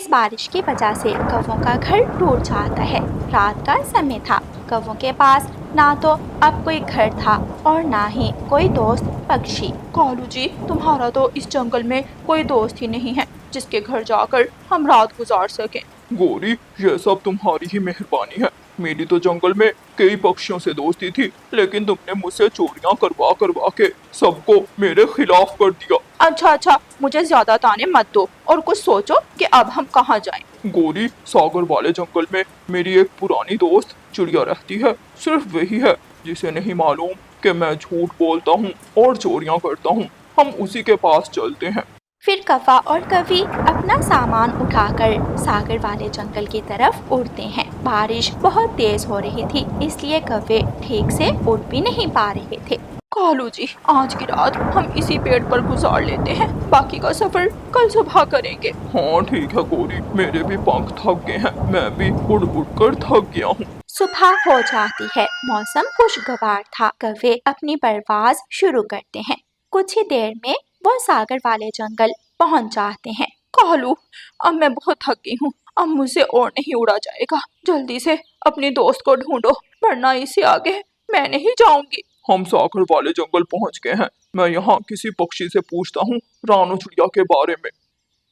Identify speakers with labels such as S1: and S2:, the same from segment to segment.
S1: तेज बारिश की वजह से कौवों का घर टूट जाता है। रात का समय था। कौवों के पास ना तो अब कोई घर था और ना ही कोई दोस्त पक्षी।
S2: कालू जी, तुम्हारा तो इस जंगल में कोई दोस्त ही नहीं है जिसके घर जाकर हम रात गुजार सकें।
S3: गोरी, ये सब तुम्हारी ही मेहरबानी है। मेरी तो जंगल में कई पक्षियों से दोस्ती थी, लेकिन तुमने मुझसे चोरियां करवा करवा के सबको मेरे खिलाफ कर दिया।
S2: अच्छा, मुझे ज्यादा ताने मत दो और कुछ सोचो कि अब हम कहाँ जाएं।
S3: गोरी, सागर वाले जंगल में मेरी एक पुरानी दोस्त चिड़िया रहती है। सिर्फ वही है जिसे नहीं मालूम कि मैं झूठ बोलता हूँ और चोरियां करता हूँ। हम उसी के पास चलते हैं।
S1: फिर कौवा और कवि अपना सामान उठाकर सागर वाले जंगल की तरफ उड़ते हैं। बारिश बहुत तेज हो रही थी, इसलिए कौवे ठीक से उड़ भी नहीं पा रहे थे।
S2: कालू जी, आज की रात हम इसी पेड़ पर गुजार लेते हैं, बाकी का सफर कल सुबह करेंगे।
S3: हाँ ठीक है गोरी, मेरे भी पंख थक गए हैं, मैं भी उड़ उड़ कर थक गया हूँ।
S1: सुबह हो जाती है। मौसम खुशगवार था। कौवे अपनी परवाज शुरू करते हैं। कुछ ही देर में वो सागर वाले जंगल पहुंच जाते हैं।
S2: कालू, अब मैं बहुत थक गई हूँ, अब मुझसे और नहीं उड़ा जाएगा। जल्दी से अपनी दोस्त को ढूंढो, वरना इससे आगे मैं नहीं जाऊंगी।
S3: हम सागर वाले जंगल पहुंच गए हैं। मैं यहाँ किसी पक्षी से पूछता हूँ रानू चिड़िया के बारे में।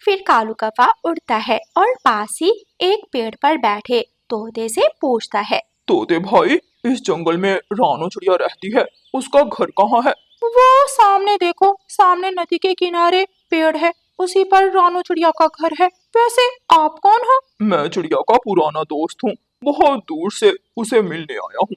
S1: फिर कालू कौवा उड़ता है और पास ही एक पेड़ पर बैठे तोते से पूछता है।
S3: तोते भाई, इस जंगल में रानू चिड़िया रहती है, उसका घर कहाँ है?
S2: वो सामने देखो, सामने नदी के किनारे पेड़ है, उसी पर रानू चिड़िया का घर है। वैसे आप कौन हो?
S3: मैं चिड़िया का पुराना दोस्त हूँ, बहुत दूर से उसे मिलने आया हूँ।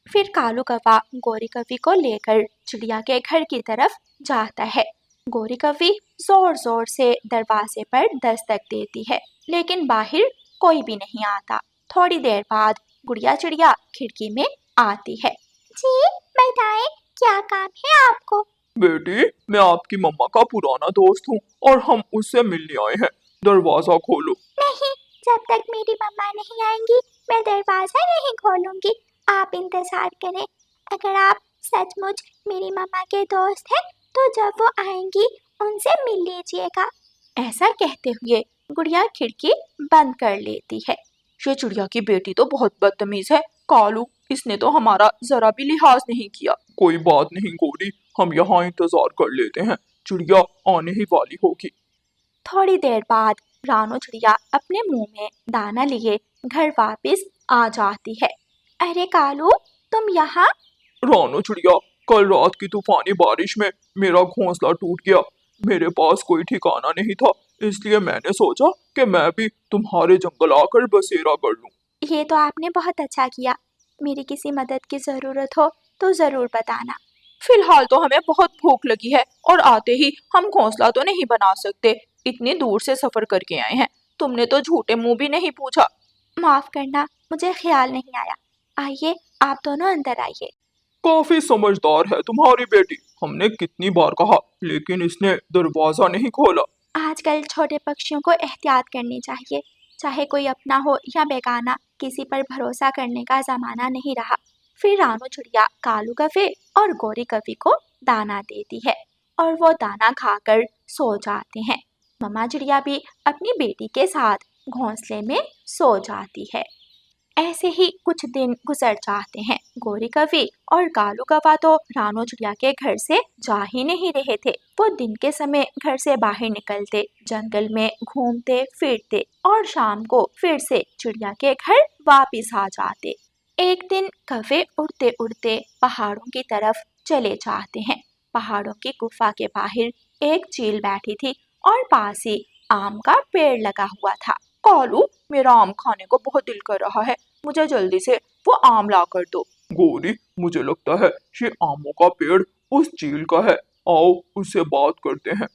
S1: फिर कालू कौवा गोरी कौवी को लेकर चिड़िया के घर की तरफ जाता है। गोरी कौवी जोर जोर से दरवाजे पर दस्तक देती है, लेकिन बाहर कोई भी नहीं आता। थोड़ी देर बाद गुड़िया चिड़िया खिड़की में आती है। जी बताएं, क्या काम है आपको?
S3: बेटी, मैं आपकी मम्मा का पुराना दोस्त हूँ और हम उससे मिलने आए हैं। दरवाजा खोलो।
S1: नहीं, जब तक मेरी मम्मा नहीं आएंगी मैं दरवाजा नहीं खोलूंगी। आप इंतजार करें। अगर आप सचमुच मेरी मम्मा के दोस्त हैं तो जब वो आएंगी उनसे मिल लीजिएगा। ऐसा कहते हुए गुड़िया खिड़की बंद कर लेती है।
S2: ये चिड़िया की बेटी तो बहुत बदतमीज है। कालू, इसने तो हमारा जरा भी लिहाज नहीं किया।
S3: कोई बात नहीं गोरी, हम यहाँ इंतजार कर लेते हैं, चिड़िया आने ही वाली होगी।
S1: थोड़ी देर बाद रानू चिड़िया अपने मुंह में दाना लिए घर वापस आ जाती है। अरे कालू, तुम यहाँ?
S3: रानू चिड़िया, कल रात की तूफानी बारिश में मेरा घोंसला टूट गया। मेरे पास कोई ठिकाना नहीं था, इसलिए मैंने सोचा कि मैं भी तुम्हारे जंगल आकर बसेरा कर लूं।
S1: ये तो आपने बहुत अच्छा किया। मेरी किसी मदद की जरूरत हो तो जरूर बताना।
S2: फिलहाल तो हमें बहुत भूख लगी है और आते ही हम घोंसला तो नहीं बना सकते, इतनी दूर से सफर करके आए हैं। तुमने तो झूठे मुंह भी नहीं पूछा।
S1: माफ करना, मुझे ख्याल नहीं आया। आइए, आप दोनों अंदर आइए।
S3: काफी समझदार है तुम्हारी बेटी, हमने कितनी बार कहा लेकिन इसने दरवाजा नहीं खोला।
S1: आजकल छोटे पक्षियों को एहतियात करनी चाहिए। चाहे कोई अपना हो या बेगाना, किसी पर भरोसा करने का जमाना नहीं रहा। फिर रानू चिड़िया कालू कौवे और गोरी कौवी को दाना देती है और वो दाना खाकर सो जाते हैं। मम्मा चिड़िया भी अपनी बेटी के साथ घोंसले में सो जाती है। ऐसे ही कुछ दिन गुजर जाते हैं। गोरी कौवी और कालू कौवा तो रानू चिड़िया के घर से जा ही नहीं रहे थे। वो दिन के समय घर से बाहर निकलते, जंगल में घूमते फिरते और शाम को फिर से चिड़िया के घर वापिस आ जाते। एक दिन कौवे उड़ते उड़ते पहाड़ों की तरफ चले जाते हैं। पहाड़ों की गुफा के बाहर एक चील बैठी थी और पास ही आम का पेड़ लगा हुआ था।
S2: कालू, मेरा आम खाने को बहुत दिल कर रहा है, मुझे जल्दी से वो आम ला कर दो।
S3: गोरी, मुझे लगता है ये आमों का पेड़ उस चील का है, आओ उससे बात करते हैं।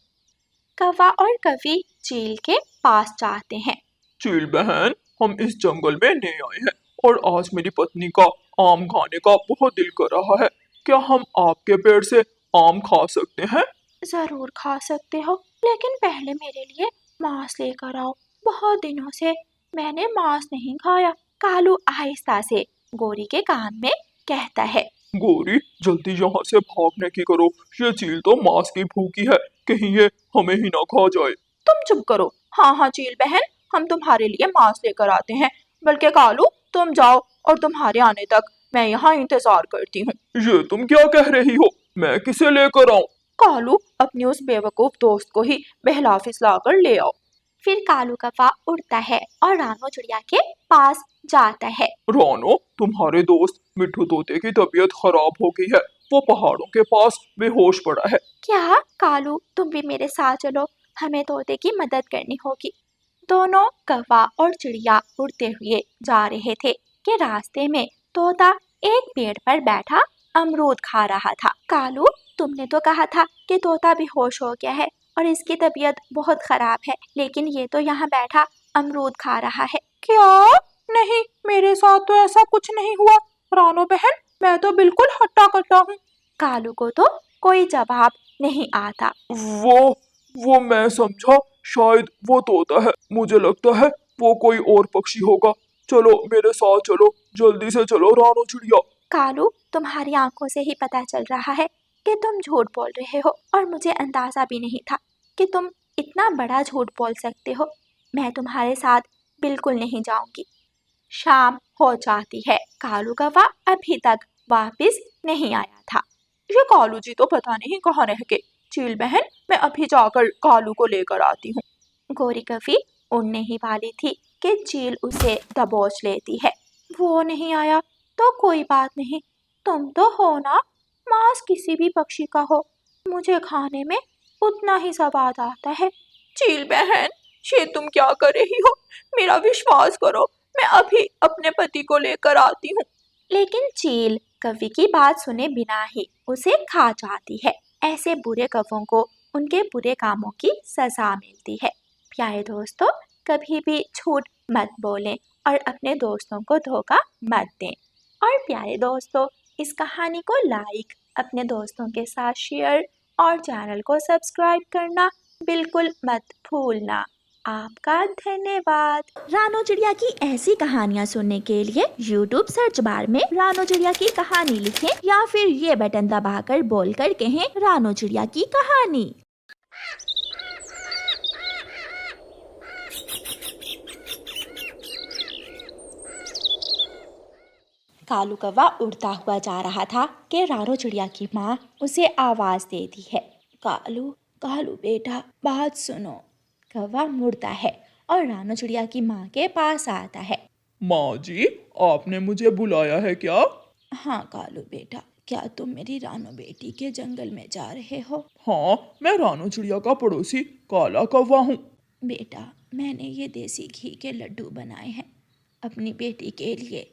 S1: कौवा और कौवी चील के पास जाते हैं।
S3: चील बहन, हम इस जंगल में नए आए हैं और आज मेरी पत्नी का आम खाने का बहुत दिल कर रहा है। क्या हम आपके पेड़ से आम खा सकते हैं?
S1: जरूर खा सकते हो, लेकिन पहले मेरे लिए मांस लेकर आओ। बहुत दिनों से मैंने मांस नहीं खाया। कालू आहिस्ता से गोरी के कान में कहता है।
S3: गोरी, जल्दी यहाँ से भागने की करो, ये चील तो मांस की भूखी है, कहीं ये हमें ही ना खा जाए।
S2: तुम चुप करो। हाँ चील बहन, हम तुम्हारे लिए मांस लेकर आते हैं। बल्कि कालू, तुम जाओ और तुम्हारे आने तक मैं यहाँ इंतजार करती हूँ।
S3: ये तुम क्या कह रही हो? मैं किसे लेकर आऊं?
S2: कालू, अपने उस बेवकूफ दोस्त को ही बहला फिसला कर ले आओ।
S1: फिर कालू कौवा उड़ता है और रानो चिड़िया के पास जाता है।
S3: रानो, तुम्हारे दोस्त मिट्ठू तोते की तबीयत खराब हो गई है। वो पहाड़ों के पास बेहोश पड़ा है।
S1: क्या? कालू, तुम भी मेरे साथ चलो, हमें तोते की मदद करनी होगी। दोनों कौवा और चिड़िया उड़ते हुए जा रहे थे कि रास्ते में तोता एक पेड़ पर बैठा अमरूद खा रहा था। कालू, तुमने तो कहा था कि तोता बेहोश हो गया है और इसकी तबीयत बहुत खराब है, लेकिन ये तो यहाँ बैठा अमरूद खा रहा है।
S2: क्या? नहीं, मेरे साथ तो ऐसा कुछ नहीं हुआ। रानो बहन, मैं तो बिल्कुल हट्टा कट्टा हूँ।
S1: कालू को तो कोई जवाब नहीं आता।
S3: वो मैं समझा, शायद वो तोता है। मुझे लगता है वो कोई और पक्षी होगा। चलो मेरे साथ चलो, जल्दी से चलो रानो चिड़िया।
S1: कालू, तुम्हारी आंखों से ही पता चल रहा है कि तुम झूठ बोल रहे हो, और मुझे अंदाजा भी नहीं था कि तुम इतना बड़ा झूठ बोल सकते हो। मैं तुम्हारे साथ बिल्कुल नहीं जाऊंगी। शाम हो जाती है। कालू कौवा अभी तक वापस नहीं आया था।
S2: ये कालू जी तो पता नहीं कहाँ रह गए। चील बहन, मैं अभी जाकर कालू को लेकर आती हूँ।
S1: गोरी कवि उड़ने ही वाली थी कि चील उसे दबोच लेती है। वो नहीं आया तो कोई बात नहीं, तुम तो हो ना। मांस किसी भी पक्षी का हो, मुझे खाने में उतना ही स्वाद आता है।
S2: चील बहन, ये तुम क्या कर रही हो? मेरा विश्वास करो, मैं अभी अपने पति को लेकर आती हूँ।
S1: लेकिन चील कवि की बात सुने बिना ही उसे खा जाती है। ऐसे बुरे कौवों को उनके बुरे कामों की सजा मिलती है। प्यारे दोस्तों, कभी भी झूठ मत बोलें और अपने दोस्तों को धोखा मत दें। और प्यारे दोस्तों, इस कहानी को लाइक, अपने दोस्तों के साथ शेयर और चैनल को सब्सक्राइब करना बिल्कुल मत भूलना। आपका धन्यवाद। रानो चिड़िया की ऐसी कहानियाँ सुनने के लिए YouTube सर्च बार में रानो चिड़िया की कहानी लिखें या फिर ये बटन दबाकर बोलकर कहें रानो चिड़िया की कहानी। कालू कौवा उड़ता हुआ जा रहा था कि रानो चिड़िया की माँ उसे आवाज देती है। कालू, कालू बेटा, बात सुनो। कौवा मुड़ता है और रानो चिड़िया की माँ के पास आता है।
S3: माँ जी, आपने मुझे बुलाया है क्या?
S1: हाँ कालू बेटा, क्या तुम मेरी रानो बेटी के जंगल में जा रहे हो?
S3: हाँ, मैं रानो चिड़िया का पड़ोसी काला कौवा हूँ।
S1: बेटा, मैंने ये देसी घी के लड्डू बनाए हैं अपनी बेटी के लिए,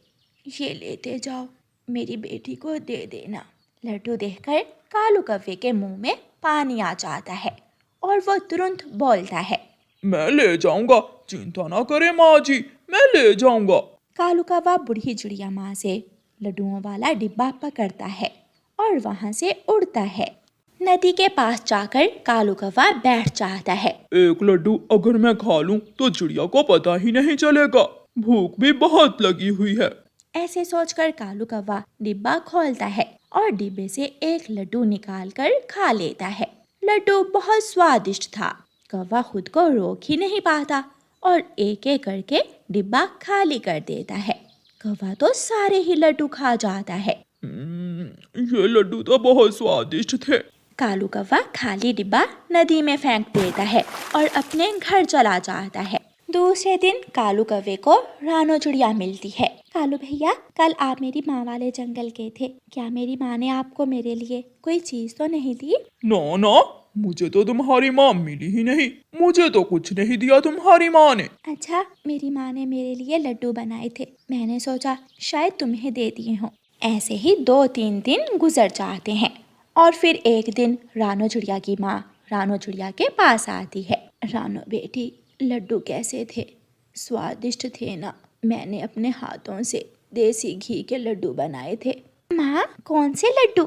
S1: ये लेते जाओ, मेरी बेटी को दे देना। लड्डू देखकर कालू कौवे के मुंह में पानी आ जाता है और वो तुरंत बोलता है,
S3: मैं ले जाऊंगा, चिंता ना करे माँ जी, मैं ले जाऊंगा।
S1: कालू कौवा बूढ़ी चिड़िया माँ से लड्डुओं वाला डिब्बा पकड़ता है और वहाँ से उड़ता है। नदी के पास जाकर कालू कौवा बैठ जाता है।
S3: एक लड्डू अगर मैं खा लूं तो चिड़िया को पता ही नहीं चलेगा। भूख भी बहुत लगी हुई है।
S1: ऐसे सोचकर कालू कौवा डिब्बा खोलता है और डिब्बे से एक लड्डू निकालकर खा लेता है। लड्डू बहुत स्वादिष्ट था। कौवा खुद को रोक ही नहीं पाता और एक एक करके डिब्बा खाली कर देता है। कौवा तो सारे ही लड्डू खा जाता है।
S3: ये लड्डू तो बहुत स्वादिष्ट थे।
S1: कालू कौवा खाली डिब्बा नदी में फेंक देता है और अपने घर चला जाता है। दूसरे दिन कालू कौवे को रानो चिड़िया मिलती है। कालू भैया, कल आप मेरी माँ वाले जंगल गए थे, क्या मेरी माँ ने आपको मेरे लिए कोई चीज तो नहीं दी?
S3: ना ना, मुझे तो तुम्हारी माँ मिली ही नहीं। मुझे तो कुछ नहीं दिया तुम्हारी माँ ने।
S1: अच्छा, मेरी माँ ने मेरे लिए लड्डू बनाए थे, मैंने सोचा शायद तुम्हें दे दिए हों। ऐसे ही 2-3 दिन गुजर जाते हैं और फिर एक दिन रानो चिड़िया की माँ रानो चिड़िया के पास आती है। रानो बेटी, लड्डू कैसे थे? स्वादिष्ट थे ना? मैंने अपने हाथों से देसी घी के लड्डू बनाए थे। माँ, कौन से लड्डू?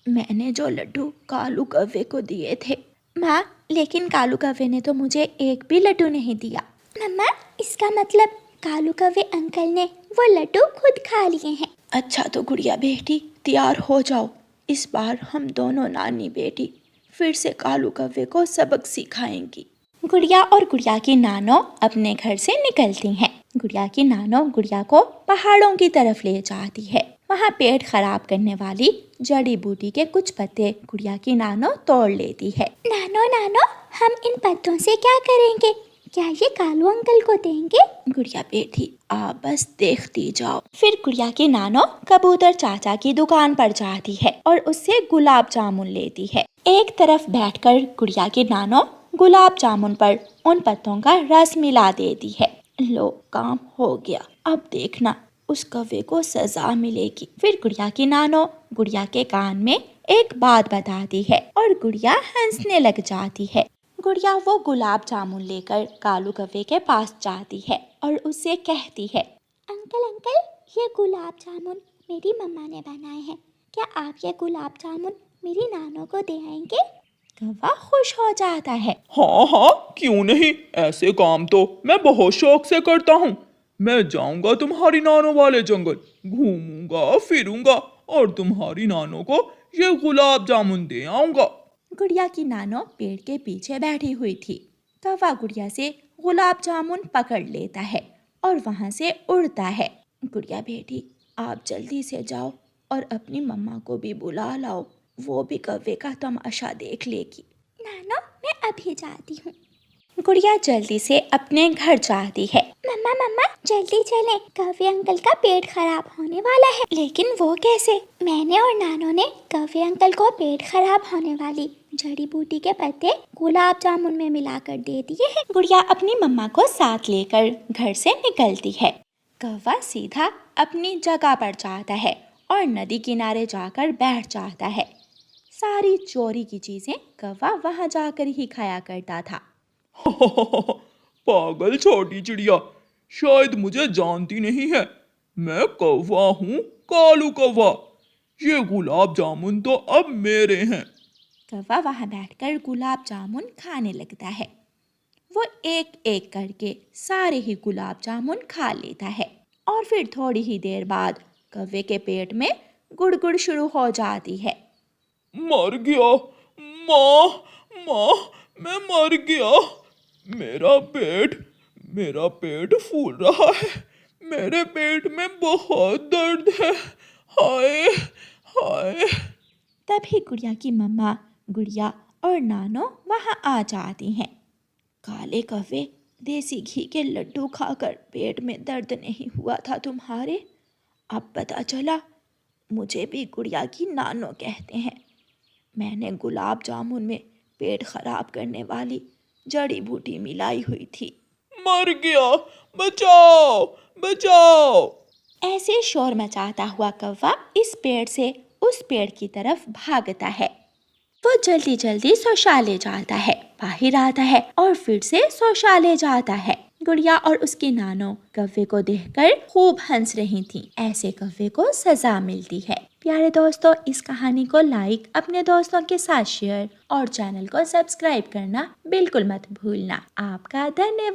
S1: मैंने जो लड्डू कालू कौवे को दिए थे। माँ, लेकिन कालू कौवे ने तो मुझे एक भी लड्डू नहीं दिया। मम्मा, इसका मतलब कालू कौवे अंकल ने वो लड्डू खुद खा लिए हैं। अच्छा तो गुड़िया बेटी, तैयार हो जाओ। इस बार हम दोनों नानी बेटी फिर से कालू कौवे को सबक सिखाएंगी। गुड़िया और गुड़िया की नानो अपने घर से निकलती हैं। गुड़िया की नानो गुड़िया को पहाड़ों की तरफ ले जाती है। वहाँ पेट खराब करने वाली जड़ी बूटी के कुछ पत्ते गुड़िया की नानो तोड़ लेती है। नानो नानो, हम इन पत्तों से क्या करेंगे? क्या ये कालू अंकल को देंगे? गुड़िया बेटी, आप बस देखती जाओ। फिर गुड़िया की नानो कबूतर चाचा की दुकान पर जाती है और उससे गुलाब जामुन लेती है। एक तरफ बैठकर गुड़िया की नानो गुलाब जामुन पर उन पत्तों का रस मिला देती है। लो, काम हो गया, अब देखना उस कौवे को सजा मिलेगी। फिर गुड़िया की नानो गुड़िया के कान में एक बात बताती है और गुड़िया हंसने लग जाती है। गुड़िया वो गुलाब जामुन लेकर कालू कौवे के पास जाती है और उससे कहती है, अंकल अंकल, ये गुलाब जामुन मेरी मम्मा ने बनाए हैं। क्या आप ये गुलाब जामुन मेरी नानो को दे आएंगे? कौवा खुश हो जाता है।
S3: हाँ हाँ, क्यों नहीं, ऐसे काम तो मैं बहुत शौक से करता हूँ। मैं जाऊंगा तुम्हारी नानो वाले जंगल, घूमूंगा फिरूंगा और तुम्हारी नानो को ये गुलाब जामुन दे आऊंगा।
S1: गुड़िया की नानो पेड़ के पीछे बैठी हुई थी। कौवा गुड़िया से गुलाब जामुन पकड़ लेता है और वहां से उड़ता है। गुड़िया बेटी, आप जल्दी से जाओ और अपनी मम्मा को भी बुला लाओ, वो भी कौवे का तमाशा देख लेगी। नानो, मैं अभी जाती हूँ। गुड़िया जल्दी से अपने घर जाती है। मम्मा मम्मा, जल्दी चलें, कौवे अंकल का पेट खराब होने वाला है। लेकिन वो कैसे? मैंने और नानो ने कौवे अंकल को पेट खराब होने वाली जड़ी बूटी के पत्ते गुलाब जामुन में मिलाकर दे दिए हैं। गुड़िया अपनी मम्मा को साथ लेकर घर से निकलती है। कौवा सीधा अपनी जगह पर जाता है और नदी किनारे जाकर बैठ जाता है। सारी चोरी की चीजें कौवा वहां जाकर ही खाया करता था।
S3: पागल छोटी चिड़िया, शायद मुझे जानती नहीं है। मैं कौवा हूँ, कालू कौवा। ये गुलाब जामुन तो अब मेरे हैं।
S1: कौवा वहां बैठकर गुलाब जामुन खाने लगता है। वो एक एक करके सारे ही गुलाब जामुन खा लेता है और फिर थोड़ी ही देर बाद कौवे के पेट में गुड़गुड़ शुरू हो जाती है।
S3: मर गया, माँ माँ, मैं मर गया। मेरा पेट फूल रहा है। मेरे पेट में बहुत दर्द है। हाय हाय।
S1: तभी गुड़िया की मम्मा गुड़िया और नानो वहां आ जाती हैं। काले कौवे, देसी घी के लड्डू खाकर पेट में दर्द नहीं हुआ था तुम्हारे? अब पता चला, मुझे भी गुड़िया की नानो कहते हैं। मैंने गुलाब जामुन में पेट खराब करने वाली जड़ी बूटी मिलाई हुई थी।
S3: मर गया, बचाओ बचाओ।
S1: ऐसे शोर मचाता हुआ कौवा इस पेड़ से उस पेड़ की तरफ भागता है। वो जल्दी जल्दी शौचालय जाता है, बाहर आता है और फिर से शौचालय जाता है। गुड़िया और उसकी नानो कौवे को देखकर खूब हंस रही थी। ऐसे कौवे को सजा मिलती है। प्यारे दोस्तों, इस कहानी को लाइक, अपने दोस्तों के साथ शेयर और चैनल को सब्सक्राइब करना बिल्कुल मत भूलना। आपका धन्यवाद।